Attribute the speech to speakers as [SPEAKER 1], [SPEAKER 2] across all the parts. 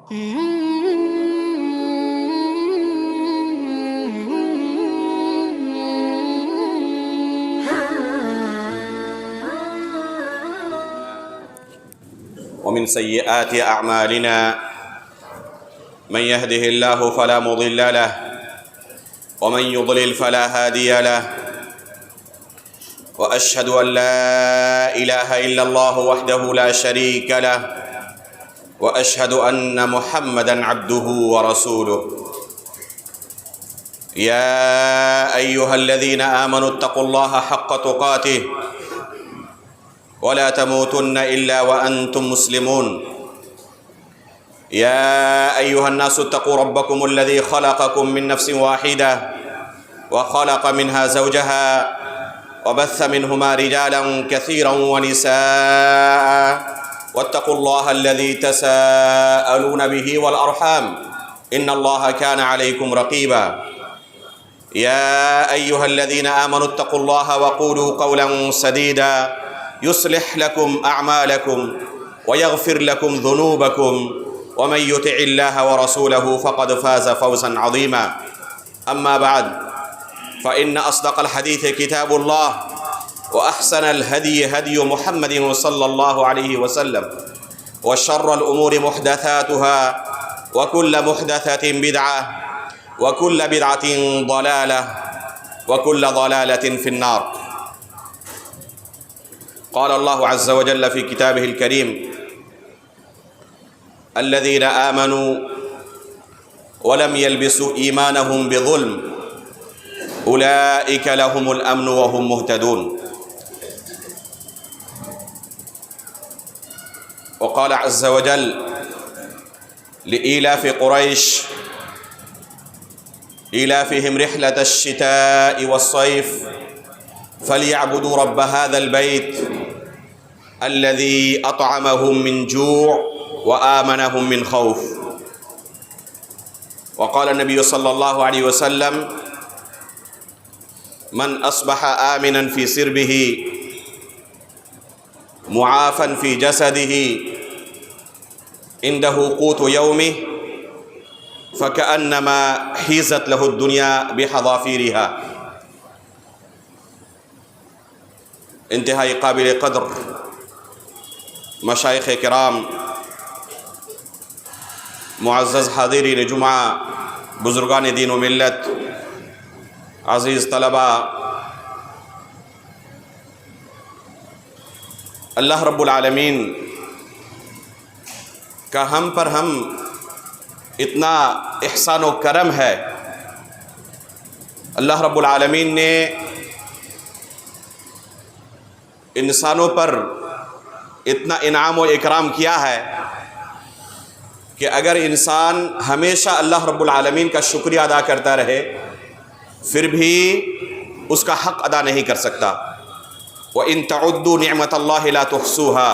[SPEAKER 1] ومن سيئات أعمالنا من يهده الله فلا مضل له ومن يضلل فلا هادي له وأشهد أن لا إله إلا الله وحده لا شريك له وأشهد أن محمدًا عبده ورسوله يا أيها الذين آمنوا اتقوا الله حق تقاته ولا تموتن إلا وأنتم مسلمون يا أيها الناس اتقوا ربكم الذي خلقكم من نفس واحدة وخلق منها زوجها وبث منهما رجالا كثيرا ونساء واتقوا الله الذي تساءلون به والأرحام إن الله كان عليكم رقيبا يا أيها الذين آمنوا اتقوا الله وقولوا قولا سديدا يصلح لكم أعمالكم ويغفر لكم ذنوبكم ومن يطع الله ورسوله فقد فاز فوزا عظيما أما بعد فإن أصدق الحديث كتاب الله وأحسن الهدي هدي محمد صلى الله عليه وسلم وشر الأمور محدثاتها وكل محدثة بدعة وكل بدعة ضلالة وكل ضلالة في النار قال الله عز وجل في كتابه الكريم الذين آمنوا ولم يلبسوا إيمانهم بظلم أولئك لهم الأمن وهم مهتدون وقال عز وجل لإيلاف قريش إيلافهم رحلة الشتاء والصيف فليعبدوا رب هذا البيت الذي أطعمهم من جوع وآمنهم من خوف وقال النبي صلى الله عليه وسلم من أصبح آمنا في سربه معافا في جسده عنده قوت يومه فكأنما حيزت له الدنيا بحذافيرها انتہائی قابل قدر مشائخ کرام، معزز حاضرین جمعہ، بزرگان دین و ملت، عزیز طلباء، اللہ رب العالمین کا ہم پر اتنا احسان و کرم ہے۔ اللہ رب العالمین نے انسانوں پر اتنا انعام و اکرام کیا ہے کہ اگر انسان ہمیشہ اللہ رب العالمین کا شکریہ ادا کرتا رہے پھر بھی اس کا حق ادا نہیں کر سکتا۔ وَإِن تَعُدُّوا نِعْمَةَ اللَّهِ لَا تُحْصُوهَا،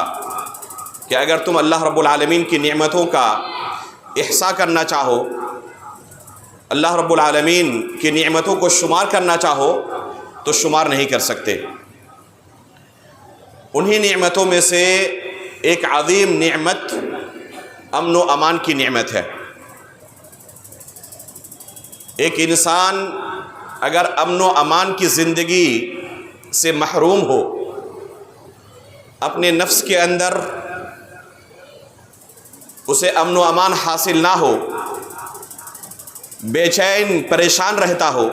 [SPEAKER 1] کہ اگر تم اللہ رب العالمین کی نعمتوں کا احصاء کرنا چاہو، اللہ رب العالمین کی نعمتوں کو شمار کرنا چاہو تو شمار نہیں کر سکتے۔ انہی نعمتوں میں سے ایک عظیم نعمت امن و امان کی نعمت ہے۔ ایک انسان اگر امن و امان کی زندگی سے محروم ہو، اپنے نفس کے اندر اسے امن و امان حاصل نہ ہو، بے چین پریشان رہتا ہو،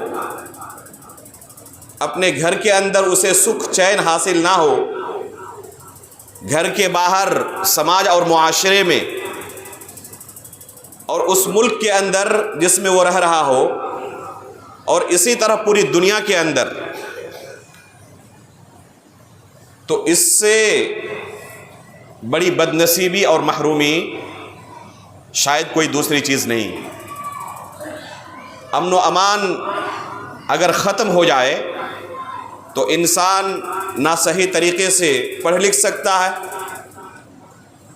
[SPEAKER 1] اپنے گھر کے اندر اسے سکھ چین حاصل نہ ہو، گھر کے باہر سماج اور معاشرے میں اور اس ملک کے اندر جس میں وہ رہ رہا ہو، اور اسی طرح پوری دنیا کے اندر، تو اس سے بڑی بدنصیبی اور محرومی شاید کوئی دوسری چیز نہیں۔ امن و امان اگر ختم ہو جائے تو انسان نہ صحیح طریقے سے پڑھ لکھ سکتا ہے،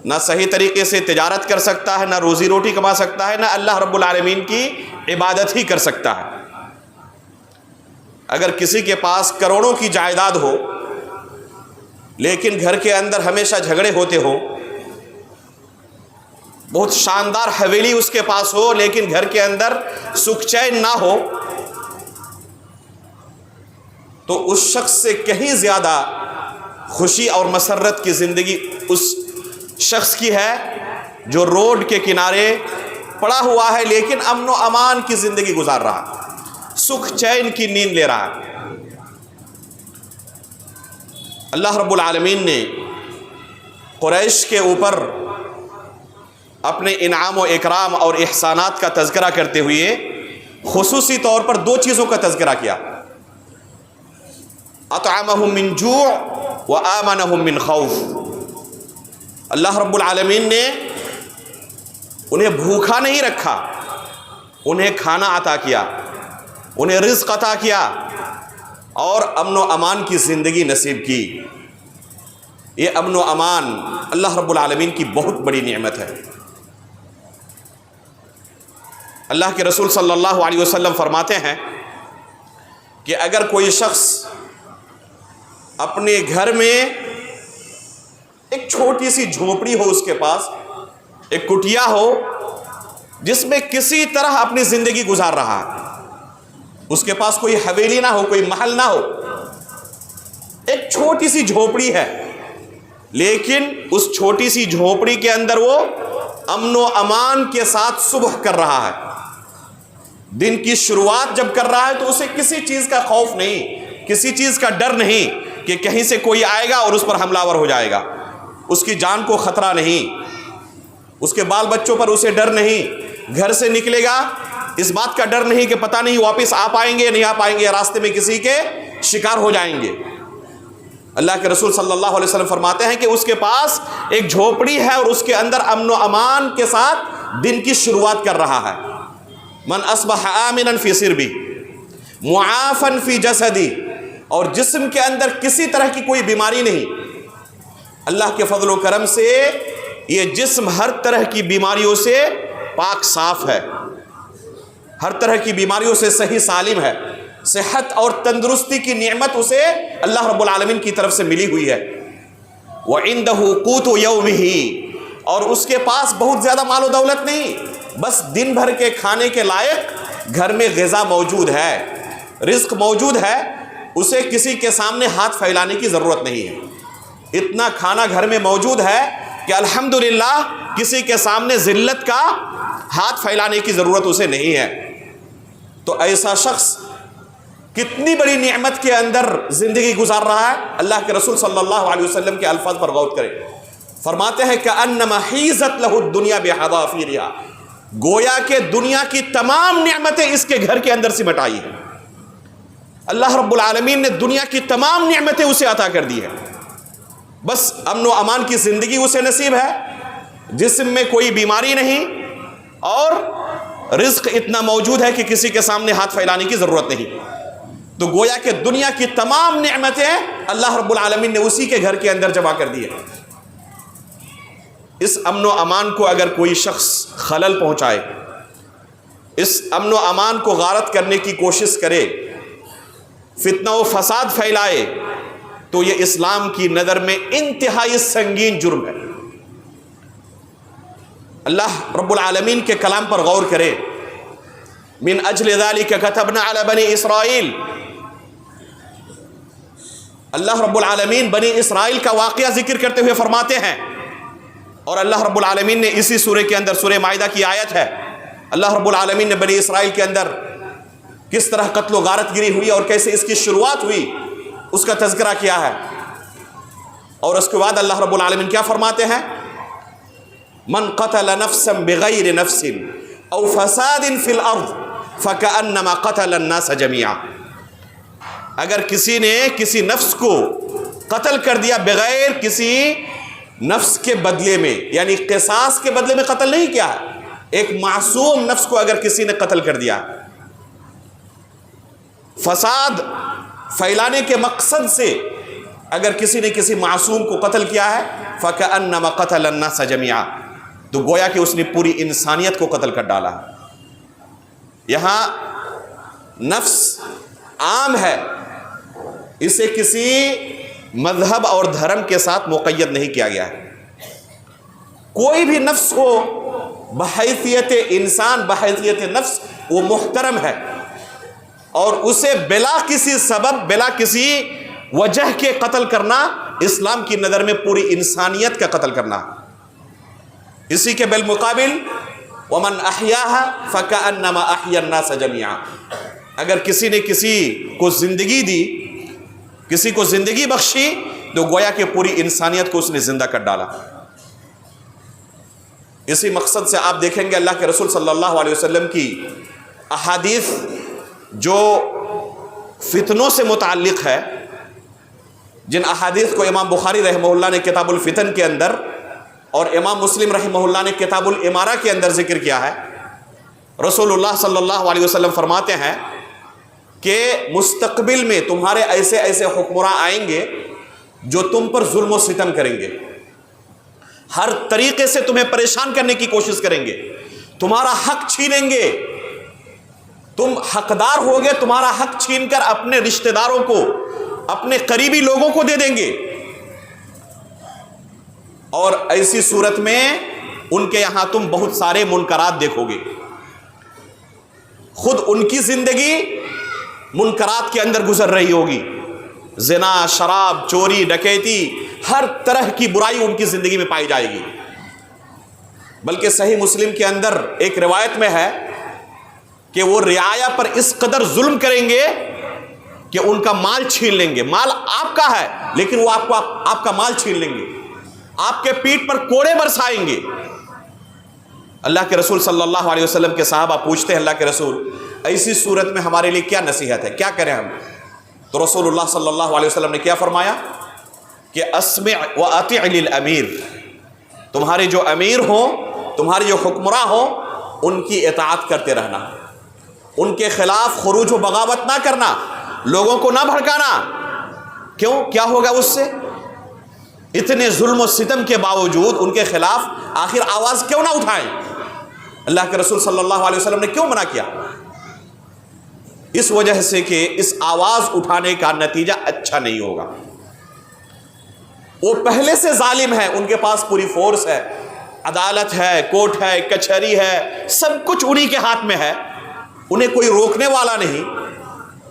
[SPEAKER 1] نہ صحیح طریقے سے تجارت کر سکتا ہے، نہ روزی روٹی کما سکتا ہے، نہ اللہ رب العالمین کی عبادت ہی کر سکتا ہے۔ اگر کسی کے پاس کروڑوں کی جائیداد ہو لیکن گھر کے اندر ہمیشہ جھگڑے ہوتے ہوں، بہت شاندار حویلی اس کے پاس ہو لیکن گھر کے اندر سکھ چین نہ ہو، تو اس شخص سے کہیں زیادہ خوشی اور مسرت کی زندگی اس شخص کی ہے جو روڈ کے کنارے پڑا ہوا ہے لیکن امن و امان کی زندگی گزار رہا، سکھ چین کی نیند لے رہا ہے۔ اللہ رب العالمین نے قریش کے اوپر اپنے انعام و اکرام اور احسانات کا تذکرہ کرتے ہوئے خصوصی طور پر دو چیزوں کا تذکرہ کیا، اطعمہم من جوع وآمنہم من خوف۔ اللہ رب العالمین نے انہیں بھوکا نہیں رکھا، انہیں کھانا عطا کیا، انہیں رزق عطا کیا اور امن و امان کی زندگی نصیب کی۔ یہ امن و امان اللہ رب العالمین کی بہت بڑی نعمت ہے۔ اللہ کے رسول صلی اللہ علیہ وسلم فرماتے ہیں کہ اگر کوئی شخص اپنے گھر میں ایک چھوٹی سی جھونپڑی ہو، اس کے پاس ایک کٹیا ہو جس میں کسی طرح اپنی زندگی گزار رہا ہے، اس کے پاس کوئی حویلی نہ ہو، کوئی محل نہ ہو، ایک چھوٹی سی جھونپڑی ہے، لیکن اس چھوٹی سی جھونپڑی کے اندر وہ امن و امان کے ساتھ صبح کر رہا ہے، دن کی شروعات جب کر رہا ہے تو اسے کسی چیز کا خوف نہیں، کسی چیز کا ڈر نہیں کہ کہیں سے کوئی آئے گا اور اس پر حملہ آور ہو جائے گا، اس کی جان کو خطرہ نہیں، اس کے بال بچوں پر اسے ڈر نہیں، گھر سے نکلے گا اس بات کا ڈر نہیں کہ پتہ نہیں واپس آ پائیں گے نہیں آ پائیں گے، راستے میں کسی کے شکار ہو جائیں گے۔ اللہ کے رسول صلی اللہ علیہ وسلم فرماتے ہیں کہ اس کے پاس ایک جھونپڑی ہے اور اس کے اندر امن و امان کے ساتھ دن کی شروعات کر رہا ہے۔ من اصبح آمنا فی سربی معافا فی جسدی، اور جسم کے اندر کسی طرح کی کوئی بیماری نہیں، اللہ کے فضل و کرم سے یہ جسم ہر طرح کی بیماریوں سے پاک صاف ہے، ہر طرح کی بیماریوں سے صحیح سالم ہے، صحت اور تندرستی کی نعمت اسے اللہ رب العالمین کی طرف سے ملی ہوئی ہے۔ وَعِندَهُ قُوتُ يَوْمِهِ، اور اس کے پاس بہت زیادہ مال و دولت نہیں، بس دن بھر کے کھانے کے لائق گھر میں غذا موجود ہے، رزق موجود ہے، اسے کسی کے سامنے ہاتھ پھیلانے کی ضرورت نہیں ہے، اتنا کھانا گھر میں موجود ہے کہ الحمدللہ کسی کے سامنے ذلت کا ہاتھ پھیلانے کی ضرورت اسے نہیں ہے۔ تو ایسا شخص کتنی بڑی نعمت کے اندر زندگی گزار رہا ہے۔ اللہ کے رسول صلی اللہ علیہ وسلم کے الفاظ پر غور کریں، فرماتے ہیں کأنما حیزت لہ الدنیا بحذافیرها، گویا کہ دنیا کی تمام نعمتیں اس کے گھر کے اندر سمٹ آئی ہیں۔ اللہ رب العالمین نے دنیا کی تمام نعمتیں اسے عطا کر دی ہیں، بس امن و امان کی زندگی اسے نصیب ہے، جسم میں کوئی بیماری نہیں اور رزق اتنا موجود ہے کہ کسی کے سامنے ہاتھ پھیلانے کی ضرورت نہیں۔ تو گویا کہ دنیا کی تمام نعمتیں اللہ رب العالمین نے اسی کے گھر کے اندر جمع کر دی ہیں۔ اس امن و امان کو اگر کوئی شخص خلل پہنچائے، اس امن و امان کو غارت کرنے کی کوشش کرے، فتنہ و فساد پھیلائے، تو یہ اسلام کی نظر میں انتہائی سنگین جرم ہے۔ اللہ رب العالمین کے کلام پر غور کرے، من اجل ذلک کتبنا علی بنی اسرائیل، اللہ رب العالمین بنی اسرائیل کا واقعہ ذکر کرتے ہوئے فرماتے ہیں، اور اللہ رب العالمین نے اسی سورہ کے اندر، سورہ مائدہ کی آیت ہے، اللہ رب العالمین نے بنی اسرائیل کے اندر کس طرح قتل و غارت گری ہوئی اور کیسے اس کی شروعات ہوئی اس کا تذکرہ کیا ہے۔ اور اس کے بعد اللہ رب العالمین کیا فرماتے ہیں، من قتل نفسا بغیر نفس او فساد فی الارض فکأنما قتل الناس جميعا، اگر کسی نے کسی نفس کو قتل کر دیا بغیر کسی نفس کے بدلے میں، یعنی قصاص کے بدلے میں قتل نہیں کیا، ایک معصوم نفس کو اگر کسی نے قتل کر دیا، فساد پھیلانے کے مقصد سے اگر کسی نے کسی معصوم کو قتل کیا ہے، فَكَأَنَّمَا قَتَلَ النَّاسَ جَمِيعًا، تو گویا کہ اس نے پوری انسانیت کو قتل کر ڈالا ہے۔ یہاں نفس عام ہے، اسے کسی مذہب اور دھرم کے ساتھ مقید نہیں کیا گیا ہے۔ کوئی بھی نفس ہو بحیثیت انسان، بحیثیت نفس وہ محترم ہے، اور اسے بلا کسی سبب، بلا کسی وجہ کے قتل کرنا اسلام کی نظر میں پوری انسانیت کا قتل کرنا۔ اسی کے بالمقابل ومن احیاها فکأنما احیا الناس جميعا، اگر کسی نے کسی کو زندگی دی، کسی کو زندگی بخشی، تو گویا کہ پوری انسانیت کو اس نے زندہ کر ڈالا۔ اسی مقصد سے آپ دیکھیں گے اللہ کے رسول صلی اللہ علیہ وسلم کی احادیث جو فتنوں سے متعلق ہے، جن احادیث کو امام بخاری رحمہ اللہ نے کتاب الفتن کے اندر اور امام مسلم رحمہ اللہ نے کتاب الامارہ کے اندر ذکر کیا ہے، رسول اللہ صلی اللہ علیہ وسلم فرماتے ہیں کہ مستقبل میں تمہارے ایسے ایسے حکمراں آئیں گے جو تم پر ظلم و ستم کریں گے، ہر طریقے سے تمہیں پریشان کرنے کی کوشش کریں گے، تمہارا حق چھینیں گے، تم حقدار ہوگے، تمہارا حق چھین کر اپنے رشتہ داروں کو، اپنے قریبی لوگوں کو دے دیں گے، اور ایسی صورت میں ان کے یہاں تم بہت سارے منکرات دیکھو گے، خود ان کی زندگی منکرات کے اندر گزر رہی ہوگی، زنا، شراب، چوری، ڈکیتی، ہر طرح کی برائی ان کی زندگی میں پائی جائے گی۔ بلکہ صحیح مسلم کے اندر ایک روایت میں ہے کہ وہ رعایا پر اس قدر ظلم کریں گے کہ ان کا مال چھین لیں گے، مال آپ کا ہے لیکن وہ آپ کا مال چھین لیں گے، آپ کے پیٹھ پر کوڑے برسائیں گے۔ اللہ کے رسول صلی اللہ علیہ وسلم کے صحابہ پوچھتے ہیں اللہ کے رسول ایسی صورت میں ہمارے لیے کیا نصیحت ہے، کیا کریں ہم؟ تو رسول اللہ صلی اللہ علیہ وسلم نے کیا فرمایا کہ اسمع واطع للامیر، تمہارے جو امیر ہوں، تمہارے جو حکمراں ہوں، ان کی اطاعت کرتے رہنا، ان کے خلاف خروج و بغاوت نہ کرنا، لوگوں کو نہ بھڑکانا۔ کیوں؟ کیا ہوگا اس سے؟ اتنے ظلم و ستم کے باوجود ان کے خلاف آخر آواز کیوں نہ اٹھائیں؟ اللہ کے رسول صلی اللہ علیہ وسلم نے کیوں منع کیا؟ اس وجہ سے کہ اس آواز اٹھانے کا نتیجہ اچھا نہیں ہوگا۔ وہ پہلے سے ظالم ہے، ان کے پاس پوری فورس ہے، عدالت ہے، کورٹ ہے، کچہری ہے، سب کچھ انہی کے ہاتھ میں ہے، انہیں کوئی روکنے والا نہیں،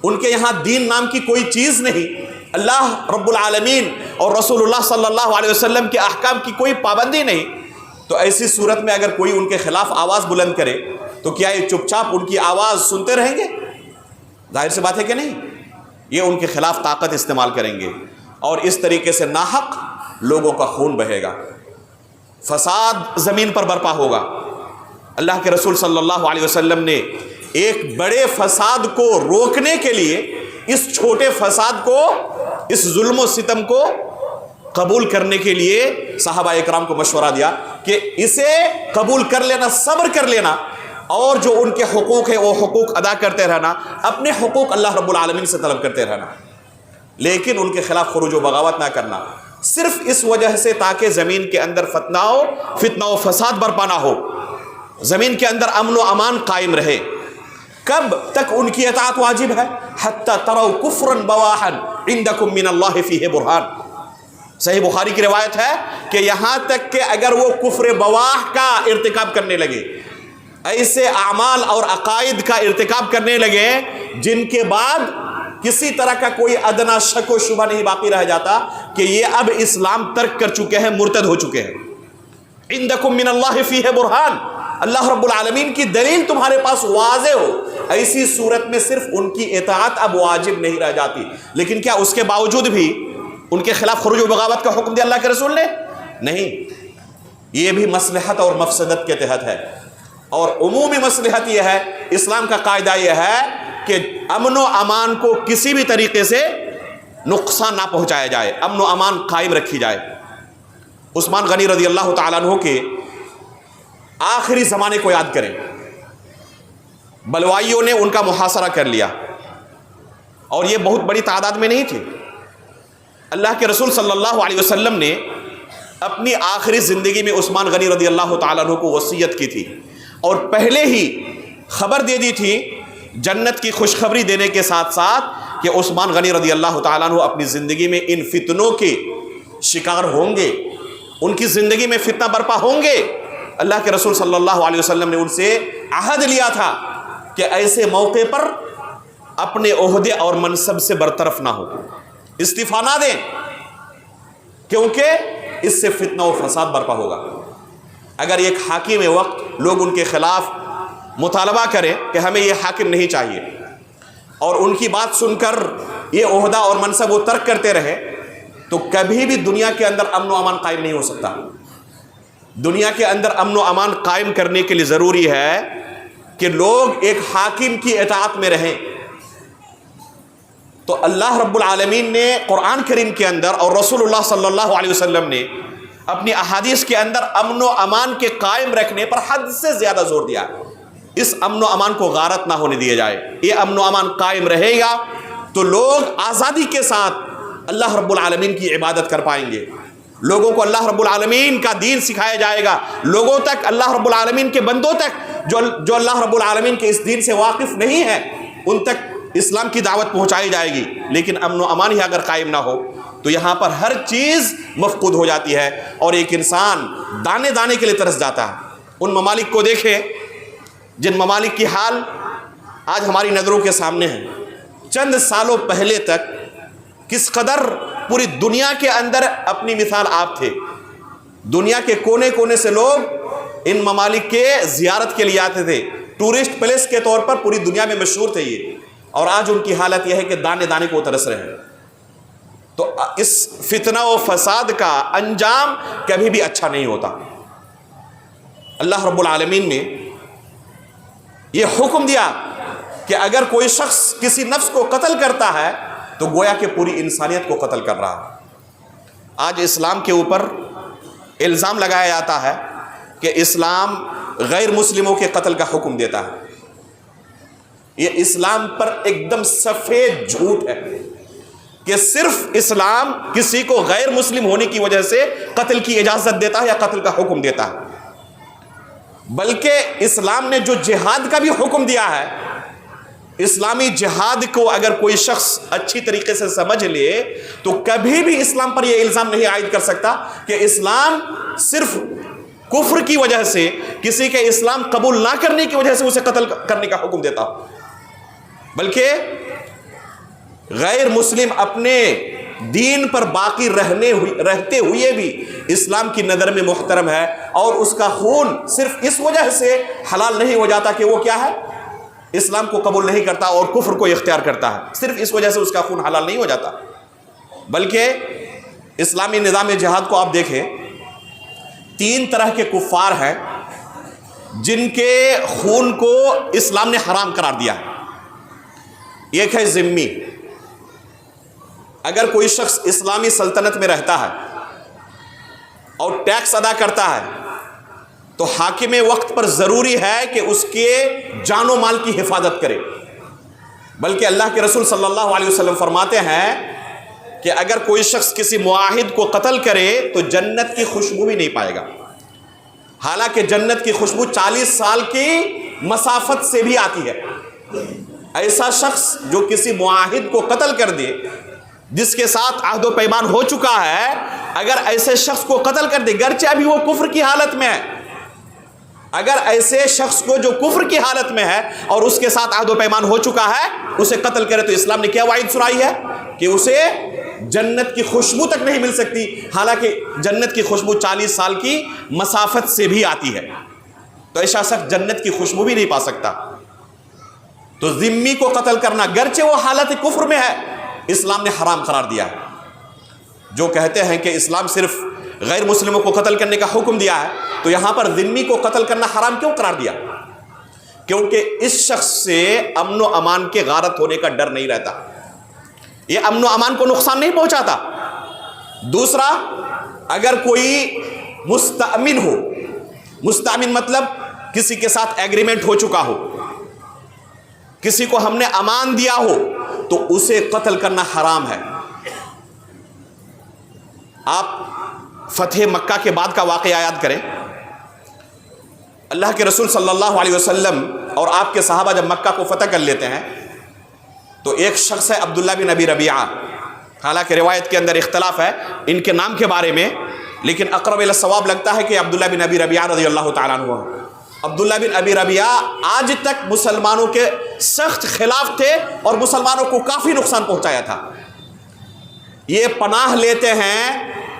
[SPEAKER 1] ان کے یہاں دین نام کی کوئی چیز نہیں، اللہ رب العالمین اور رسول اللہ صلی اللہ علیہ وسلم کے احکام کی کوئی پابندی نہیں۔ تو ایسی صورت میں اگر کوئی ان کے خلاف آواز بلند کرے تو کیا یہ چپ چاپ ان کی آواز سنتے رہیں گے؟ ظاہر سی بات ہے کہ نہیں، یہ ان کے خلاف طاقت استعمال کریں گے، اور اس طریقے سے ناحق لوگوں کا خون بہے گا، فساد زمین پر برپا ہوگا۔ اللہ کے رسول صلی اللہ علیہ وسلم نے ایک بڑے فساد کو روکنے کے لیے اس چھوٹے فساد کو، اس ظلم و ستم کو قبول کرنے کے لیے صحابہ اکرام کو مشورہ دیا کہ اسے قبول کر لینا، صبر کر لینا، اور جو ان کے حقوق ہے وہ حقوق ادا کرتے رہنا، اپنے حقوق اللہ رب العالمین سے طلب کرتے رہنا، لیکن ان کے خلاف خروج و بغاوت نہ کرنا، صرف اس وجہ سے تاکہ زمین کے اندر فتنہ و فساد برپا نہ ہو، زمین کے اندر امن و امان قائم رہے۔ کب تک ان کی اطاعت واجب ہے؟ حتی تروا کفرا بواحا عندکم من اللہ فیہ برہان۔ صحیح بخاری کی روایت ہے کہ یہاں تک کہ اگر وہ کفر بواح کا ارتکاب کرنے لگے، ایسے اعمال اور عقائد کا ارتکاب کرنے لگے جن کے بعد کسی طرح کا کوئی ادنا شک و شبہ نہیں باقی رہ جاتا کہ یہ اب اسلام ترک کر چکے ہیں، مرتد ہو چکے ہیں، عندکم من اللہ فیہ برہان، اللہ رب العالمین کی دلیل تمہارے پاس واضح ہو، ایسی صورت میں صرف ان کی اطاعت اب واجب نہیں رہ جاتی، لیکن کیا اس کے باوجود بھی ان کے خلاف خروج و بغاوت کا حکم دیا اللہ کے رسول نے؟ نہیں، یہ بھی مصلحت اور مفسدت کے تحت ہے، اور عمومی مصلحت یہ ہے، اسلام کا قاعدہ یہ ہے کہ امن و امان کو کسی بھی طریقے سے نقصان نہ پہنچایا جائے، امن و امان قائم رکھی جائے۔ عثمان غنی رضی اللہ تعالیٰ عنہ کے آخری زمانے کو یاد کریں، بلوائیوں نے ان کا محاصرہ کر لیا، اور یہ بہت بڑی تعداد میں نہیں تھی۔ اللہ کے رسول صلی اللہ علیہ وسلم نے اپنی آخری زندگی میں عثمان غنی رضی اللہ تعالیٰ عنہ کو وصیت کی تھی، اور پہلے ہی خبر دے دی تھی جنت کی خوشخبری دینے کے ساتھ ساتھ کہ عثمان غنی رضی اللہ تعالیٰ عنہ اپنی زندگی میں ان فتنوں کے شکار ہوں گے، ان کی زندگی میں فتنہ برپا ہوں گے۔ اللہ کے رسول صلی اللہ علیہ وسلم نے ان سے عہد لیا تھا کہ ایسے موقع پر اپنے عہدے اور منصب سے برطرف نہ ہو، استعفا نہ دیں، کیونکہ اس سے فتنہ و فساد برپا ہوگا۔ اگر ایک حاکم وقت لوگ ان کے خلاف مطالبہ کریں کہ ہمیں یہ حاکم نہیں چاہیے، اور ان کی بات سن کر یہ عہدہ اور منصب وہ ترک کرتے رہے، تو کبھی بھی دنیا کے اندر امن و امان قائم نہیں ہو سکتا۔ دنیا کے اندر امن و امان قائم کرنے کے لیے ضروری ہے کہ لوگ ایک حاکم کی اطاعت میں رہیں۔ تو اللہ رب العالمین نے قرآن کریم کے اندر اور رسول اللہ صلی اللہ علیہ وسلم نے اپنی احادیث کے اندر امن و امان کے قائم رکھنے پر حد سے زیادہ زور دیا۔ اس امن و امان کو غارت نہ ہونے دیا جائے۔ یہ امن و امان قائم رہے گا تو لوگ آزادی کے ساتھ اللہ رب العالمین کی عبادت کر پائیں گے، لوگوں کو اللہ رب العالمین کا دین سکھایا جائے گا، لوگوں تک اللہ رب العالمین کے بندوں تک جو اللہ رب العالمین کے اس دین سے واقف نہیں ہے ان تک اسلام کی دعوت پہنچائی جائے گی۔ لیکن امن و امان ہی اگر قائم نہ ہو تو یہاں پر ہر چیز مفقود ہو جاتی ہے اور ایک انسان دانے دانے کے لیے ترس جاتا ہے۔ ان ممالک کو دیکھیں جن ممالک کی حال آج ہماری نظروں کے سامنے ہے۔ چند سالوں پہلے تک کس قدر پوری دنیا کے اندر اپنی مثال آپ تھے، دنیا کے کونے کونے سے لوگ ان ممالک کے زیارت کے لیے آتے تھے، ٹورسٹ پلیس کے طور پر پوری دنیا میں مشہور تھے یہ، اور آج ان کی حالت یہ ہے کہ دانے دانے کو ترس رہے ہیں۔ تو اس فتنہ و فساد کا انجام کبھی بھی اچھا نہیں ہوتا۔ اللہ رب العالمین نے یہ حکم دیا کہ اگر کوئی شخص کسی نفس کو قتل کرتا ہے تو گویا کہ پوری انسانیت کو قتل کر رہا ہے۔ آج اسلام کے اوپر الزام لگایا جاتا ہے کہ اسلام غیر مسلموں کے قتل کا حکم دیتا ہے۔ یہ اسلام پر ایک دم سفید جھوٹ ہے کہ صرف اسلام کسی کو غیر مسلم ہونے کی وجہ سے قتل کی اجازت دیتا ہے یا قتل کا حکم دیتا ہے، بلکہ اسلام نے جو جہاد کا بھی حکم دیا ہے، اسلامی جہاد کو اگر کوئی شخص اچھی طریقے سے سمجھ لے تو کبھی بھی اسلام پر یہ الزام نہیں عائد کر سکتا کہ اسلام صرف کفر کی وجہ سے، کسی کے اسلام قبول نہ کرنے کی وجہ سے اسے قتل کرنے کا حکم دیتا، بلکہ غیر مسلم اپنے دین پر باقی رہتے ہوئے بھی اسلام کی نظر میں محترم ہے، اور اس کا خون صرف اس وجہ سے حلال نہیں ہو جاتا کہ وہ کیا ہے، اسلام کو قبول نہیں کرتا اور کفر کو اختیار کرتا ہے، صرف اس وجہ سے اس کا خون حلال نہیں ہو جاتا۔ بلکہ اسلامی نظام جہاد کو آپ دیکھیں، 3 طرح کے کفار ہیں جن کے خون کو اسلام نے حرام قرار دیا ہے۔ ایک ہے ذمہ، اگر کوئی شخص اسلامی سلطنت میں رہتا ہے اور ٹیکس ادا کرتا ہے تو حاکم وقت پر ضروری ہے کہ اس کے جان و مال کی حفاظت کرے، بلکہ اللہ کے رسول صلی اللہ علیہ وسلم فرماتے ہیں کہ اگر کوئی شخص کسی معاہد کو قتل کرے تو جنت کی خوشبو بھی نہیں پائے گا، حالانکہ جنت کی خوشبو 40 سال کی مسافت سے بھی آتی ہے۔ ایسا شخص جو کسی معاہد کو قتل کر دے، جس کے ساتھ عہد و پیمان ہو چکا ہے، اگر ایسے شخص کو قتل کر دے، گرچہ ابھی وہ کفر کی حالت میں ہے، اگر ایسے شخص کو جو کفر کی حالت میں ہے اور اس کے ساتھ عہد و پیمان ہو چکا ہے اسے قتل کرے، تو اسلام نے کیا وعید سنائی ہے کہ اسے جنت کی خوشبو تک نہیں مل سکتی، حالانکہ جنت کی خوشبو 40 سال کی مسافت سے بھی آتی ہے، تو ایسا شخص جنت کی خوشبو بھی نہیں پا سکتا۔ تو ذمی کو قتل کرنا گرچہ وہ حالت کفر میں ہے، اسلام نے حرام قرار دیا ہے۔ جو کہتے ہیں کہ اسلام صرف غیر مسلموں کو قتل کرنے کا حکم دیا ہے، تو یہاں پر ذمی کو قتل کرنا حرام کیوں قرار دیا؟ کیونکہ اس شخص سے امن و امان کے غارت ہونے کا ڈر نہیں رہتا، یہ امن و امان کو نقصان نہیں پہنچاتا۔ دوسرا، اگر کوئی مستأمن ہو، مستأمن مطلب کسی کے ساتھ ایگریمنٹ ہو چکا ہو، کسی کو ہم نے امان دیا ہو، تو اسے قتل کرنا حرام ہے۔ آپ فتح مکہ کے بعد کا واقعہ یاد کریں، اللہ کے رسول صلی اللہ علیہ وسلم اور آپ کے صحابہ جب مکہ کو فتح کر لیتے ہیں تو ایک شخص ہے عبداللہ بن ابی ربیعہ، حالانکہ روایت کے اندر اختلاف ہے ان کے نام کے بارے میں، لیکن اقرب الی الصواب لگتا ہے کہ عبداللہ بن ابی ربیعہ رضی اللہ تعالیٰ عنہ۔ عبداللہ بن ابی ربیعہ آج تک مسلمانوں کے سخت خلاف تھے اور مسلمانوں کو کافی نقصان پہنچایا تھا۔ یہ پناہ لیتے ہیں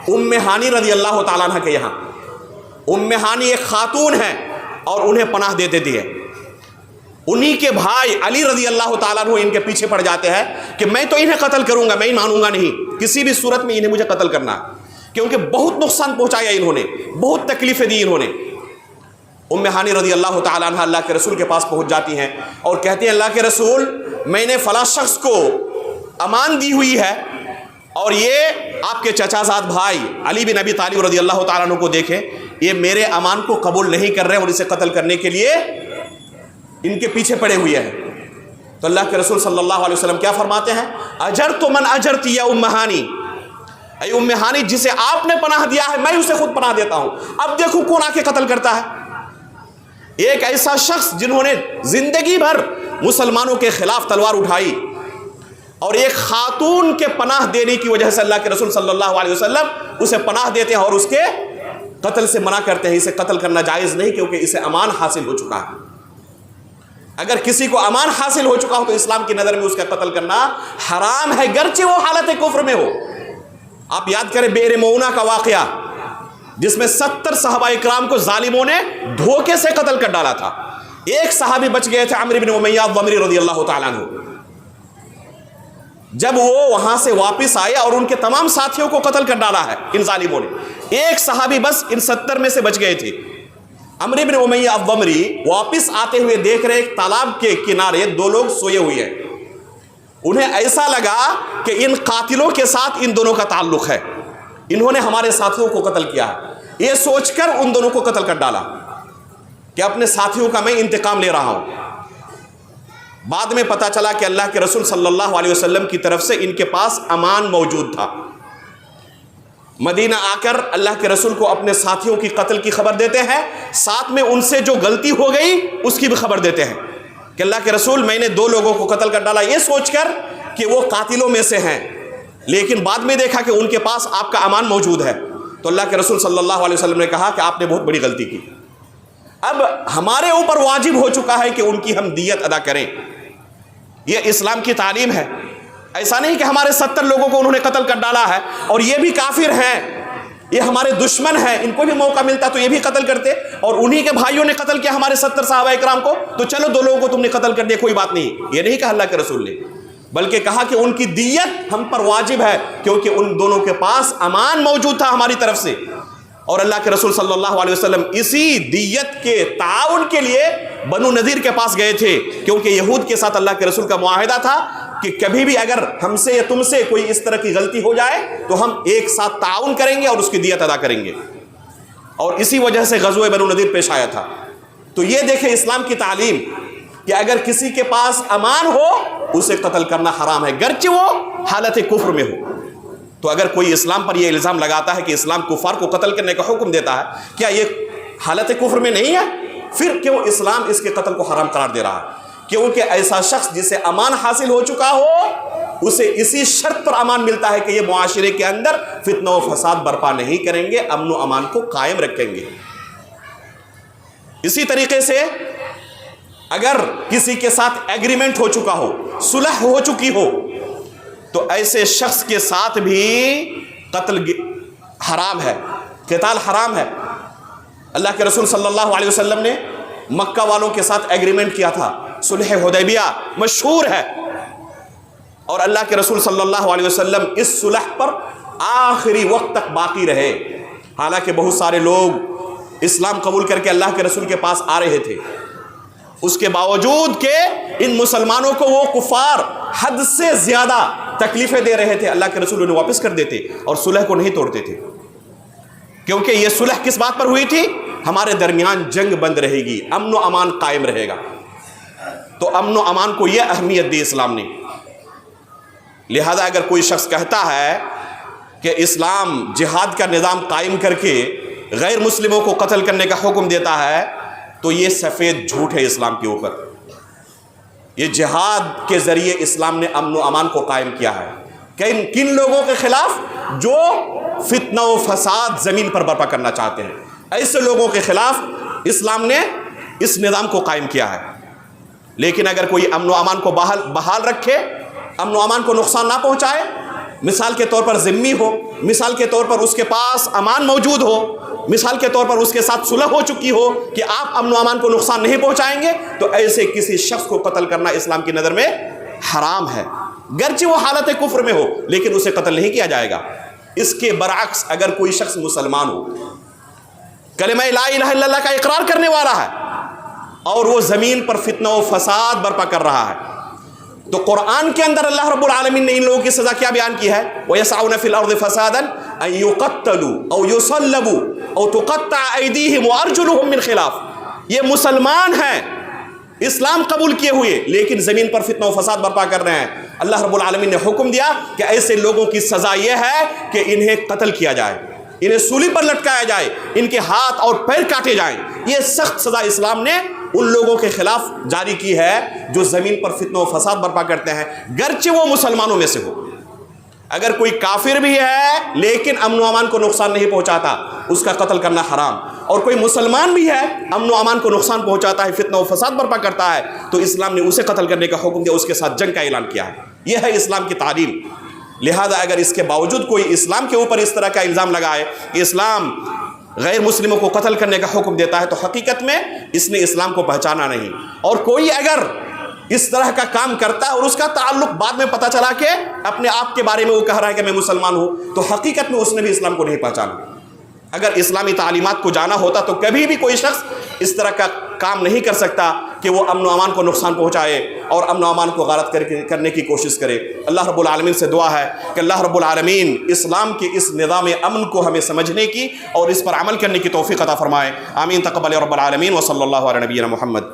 [SPEAKER 1] ام ہانی رضی اللہ تعالیٰ عنہ کے یہاں۔ ام ہانی ایک خاتون ہیں اور انہیں پناہ دے دیتی ہے۔ انہی کے بھائی علی رضی اللہ تعالیٰ عنہ ان کے پیچھے پڑ جاتے ہیں کہ میں تو انہیں قتل کروں گا، میں ہی مانوں گا نہیں، کسی بھی صورت میں انہیں مجھے قتل کرنا ہے، کیونکہ بہت نقصان پہنچایا انہوں نے، بہت تکلیفیں دی انہوں نے۔ ام ہانی رضی اللہ تعالیٰ عنہ اللہ کے رسول کے پاس پہنچ جاتی ہیں اور کہتی ہیں اللہ کے رسول میں نے فلاں شخص کو امان دی ہوئی ہے اور یہ آپ کے چچا زاد بھائی علی بن ابی طالب رضی اللہ تعالیٰ عنہ کو دیکھیں، یہ میرے امان کو قبول نہیں کر رہے اور اسے قتل کرنے کے لیے ان کے پیچھے پڑے ہوئے ہیں۔ تو اللہ کے رسول صلی اللہ علیہ وسلم کیا فرماتے ہیں؟ اجرت من اجرتی یا ام ہانی، اے ام ہانی جسے آپ نے پناہ دیا ہے میں اسے خود پناہ دیتا ہوں، اب دیکھو کون آ کے قتل کرتا ہے۔ ایک ایسا شخص جنہوں نے زندگی بھر مسلمانوں کے خلاف تلوار اٹھائی اور ایک خاتون کے پناہ دینے کی وجہ سے اللہ کے رسول صلی اللہ علیہ وسلم اسے پناہ دیتے ہیں اور اس کے قتل سے منع کرتے ہیں۔ اسے قتل کرنا جائز نہیں کیونکہ اسے امان حاصل ہو چکا ہے۔ اگر کسی کو امان حاصل ہو چکا ہو تو اسلام کی نظر میں اس کا قتل کرنا حرام ہے، گرچہ وہ حالت کفر میں ہو۔ آپ یاد کریں بئر معونہ کا واقعہ جس میں 70 صحابہ اکرام کو ظالموں نے دھوکے سے قتل کر ڈالا تھا۔ ایک صحابی بچ گئے تھے عمرو بن امیہ الضمری رضی اللہ تعالیٰ عنہ۔ جب وہ وہاں سے واپس آئے اور ان کے تمام ساتھیوں کو قتل کر ڈالا ہے ان ظالموں نے، ایک صحابی بس ان 70 میں سے بچ گئے تھے۔ عمرو بن امیہ الضمری واپس آتے ہوئے دیکھ رہے ایک تالاب کے کنارے دو لوگ سوئے ہوئے ہیں۔ انہیں ایسا لگا کہ ان قاتلوں کے ساتھ ان دونوں کا تعلق ہے، انہوں نے ہمارے ساتھیوں کو قتل کیا ہے۔ یہ سوچ کر ان دونوں کو قتل کر ڈالا کہ اپنے ساتھیوں کا میں انتقام لے رہا ہوں۔ بعد میں پتا چلا کہ اللہ کے رسول صلی اللہ علیہ وسلم کی طرف سے ان کے پاس امان موجود تھا۔ مدینہ آ کر اللہ کے رسول کو اپنے ساتھیوں کی قتل کی خبر دیتے ہیں، ساتھ میں ان سے جو غلطی ہو گئی اس کی بھی خبر دیتے ہیں کہ اللہ کے رسول میں نے 2 لوگوں کو قتل کر ڈالا، یہ سوچ کر کہ وہ قاتلوں میں سے ہیں، لیکن بعد میں دیکھا کہ ان کے پاس آپ کا امان موجود ہے۔ تو اللہ کے رسول صلی اللہ علیہ وسلم نے کہا کہ آپ نے بہت بڑی غلطی کی، اب ہمارے اوپر واجب ہو چکا ہے کہ ان کی ہم دیت ادا کریں۔ یہ اسلام کی تعلیم ہے۔ ایسا نہیں کہ ہمارے 70 لوگوں کو انہوں نے قتل کر ڈالا ہے اور یہ بھی کافر ہیں، یہ ہمارے دشمن ہیں، ان کو بھی موقع ملتا تو یہ بھی قتل کرتے، اور انہی کے بھائیوں نے قتل کیا ہمارے 70 صحابہ اکرام کو، تو چلو 2 لوگوں کو تم نے قتل کر دیا، کوئی بات نہیں۔ یہ نہیں کہا اللہ کے رسول نے، بلکہ کہا کہ ان کی دیت ہم پر واجب ہے کیونکہ ان دونوں کے پاس امان موجود تھا ہماری طرف سے۔ اور اللہ کے رسول صلی اللہ علیہ وسلم اسی دیت کے تعاون کے لیے بنو نذیر کے پاس گئے تھے، کیونکہ یہود کے ساتھ اللہ کے رسول کا معاہدہ تھا کہ کبھی بھی اگر ہم سے یا تم سے کوئی اس طرح کی غلطی ہو جائے تو ہم ایک ساتھ تعاون کریں گے اور اس کی دیت ادا کریں گے، اور اسی وجہ سے غزوہ بنو نذیر پیش آیا تھا۔ تو یہ دیکھیں اسلام کی تعلیم کہ اگر کسی کے پاس امان ہو اسے قتل کرنا حرام ہے، گرچہ وہ حالت کفر میں ہو۔ تو اگر کوئی اسلام پر یہ الزام لگاتا ہے کہ اسلام کفار کو قتل کرنے کا حکم دیتا ہے، کیا یہ حالت کفر میں نہیں ہے؟ پھر کیوں اسلام اس کے قتل کو حرام قرار دے رہا ہے؟ کیونکہ ایسا شخص جسے امان حاصل ہو چکا ہو اسے اسی شرط پر امان ملتا ہے کہ یہ معاشرے کے اندر فتنہ و فساد برپا نہیں کریں گے، امن و امان کو قائم رکھیں گے۔ اسی طریقے سے اگر کسی کے ساتھ ایگریمنٹ ہو چکا ہو، صلح ہو چکی ہو، تو ایسے شخص کے ساتھ بھی قتل حرام ہے، قتال حرام ہے۔ اللہ کے رسول صلی اللہ علیہ وسلم نے مکہ والوں کے ساتھ ایگریمنٹ کیا تھا، صلح حدیبیہ مشہور ہے، اور اللہ کے رسول صلی اللہ علیہ وسلم اس صلح پر آخری وقت تک باقی رہے۔ حالانکہ بہت سارے لوگ اسلام قبول کر کے اللہ کے رسول کے پاس آ رہے تھے، اس کے باوجود کہ ان مسلمانوں کو وہ کفار حد سے زیادہ تکلیفیں دے رہے تھے، اللہ کے رسول انہیں واپس کر دیتے اور صلح کو نہیں توڑتے تھے، کیونکہ یہ صلح کس بات پر ہوئی تھی؟ ہمارے درمیان جنگ بند رہے گی، امن و امان قائم رہے گا۔ تو امن و امان کو یہ اہمیت دی اسلام نے۔ لہذا اگر کوئی شخص کہتا ہے کہ اسلام جہاد کا نظام قائم کر کے غیر مسلموں کو قتل کرنے کا حکم دیتا ہے تو یہ سفید جھوٹ ہے اسلام کے اوپر۔ یہ جہاد کے ذریعے اسلام نے امن و امان کو قائم کیا ہے۔ کن لوگوں کے خلاف؟ جو فتنہ و فساد زمین پر برپا کرنا چاہتے ہیں. ایسے لوگوں کے خلاف اسلام نے اس نظام کو قائم کیا ہے. لیکن اگر کوئی امن و امان کو بحال رکھے، امن و امان کو نقصان نہ پہنچائے، مثال کے طور پر ذمہ ہو، مثال کے طور پر اس کے پاس امان موجود ہو، مثال کے طور پر اس کے ساتھ صلح ہو چکی ہو کہ آپ امن و امان کو نقصان نہیں پہنچائیں گے، تو ایسے کسی شخص کو قتل کرنا اسلام کی نظر میں حرام ہے. گرچہ وہ حالت کفر میں ہو لیکن اسے قتل نہیں کیا جائے گا. اس کے برعکس اگر کوئی شخص مسلمان ہو، کلمہ لا الہ الا اللہ کا اقرار کرنے والا ہے، اور وہ زمین پر فتنہ و فساد برپا کر رہا ہے، تو قرآن کے اندر اللہ رب العالمین نے ان لوگوں کی سزا کیا بیان کی ہے؟ وَيَسْعَوْنَ فِي الْأَرْضِ فَسَادًا أَن يُقَتَّلُوا أَوْ يُصَلَّبُوا أَوْ تُقَطَّعَ أَيْدِيهِمْ وَأَرْجُلُهُم مِّنْ خِلَافٍ. یہ مسلمان ہیں، اسلام قبول کیے ہوئے، لیکن زمین پر فتنہ و فساد برپا کر رہے ہیں. اللہ رب العالمین نے حکم دیا کہ ایسے لوگوں کی سزا یہ ہے کہ انہیں قتل کیا جائے، انہیں سولی پر لٹکایا جائے، ان کے ہاتھ اور پیر کاٹے جائیں. یہ سخت سزا اسلام نے ان لوگوں کے خلاف جاری کی ہے جو زمین پر فتنہ و فساد برپا کرتے ہیں، گرچہ وہ مسلمانوں میں سے ہو. اگر کوئی کافر بھی ہے لیکن امن و امان کو نقصان نہیں پہنچاتا، اس کا قتل کرنا حرام. اور کوئی مسلمان بھی ہے، امن و امان کو نقصان پہنچاتا ہے، فتنہ و فساد برپا کرتا ہے، تو اسلام نے اسے قتل کرنے کا حکم دیا، اس کے ساتھ جنگ کا اعلان کیا ہے. یہ ہے اسلام کی تعلیم. لہذا اگر اس کے باوجود کوئی اسلام کے اوپر اس طرح کا الزام لگائے کہ اسلام غیر مسلموں کو قتل کرنے کا حکم دیتا ہے، تو حقیقت میں اس نے اسلام کو پہچانا نہیں. اور کوئی اگر اس طرح کا کام کرتا ہے اور اس کا تعلق بعد میں پتہ چلا کہ اپنے آپ کے بارے میں وہ کہہ رہا ہے کہ میں مسلمان ہوں، تو حقیقت میں اس نے بھی اسلام کو نہیں پہچانا. اگر اسلامی تعلیمات کو جانا ہوتا تو کبھی بھی کوئی شخص اس طرح کا کام نہیں کر سکتا کہ وہ امن و امان کو نقصان پہنچائے اور امن و امان کو غارت کرنے کی کوشش کرے. اللہ رب العالمین سے دعا ہے کہ اللہ رب العالمین اسلام کے اس نظام امن کو ہمیں سمجھنے کی اور اس پر عمل کرنے کی توفیق عطا فرمائے. آمین. تقبل رب العالمین. وصلی اللہ علی نبینا محمد.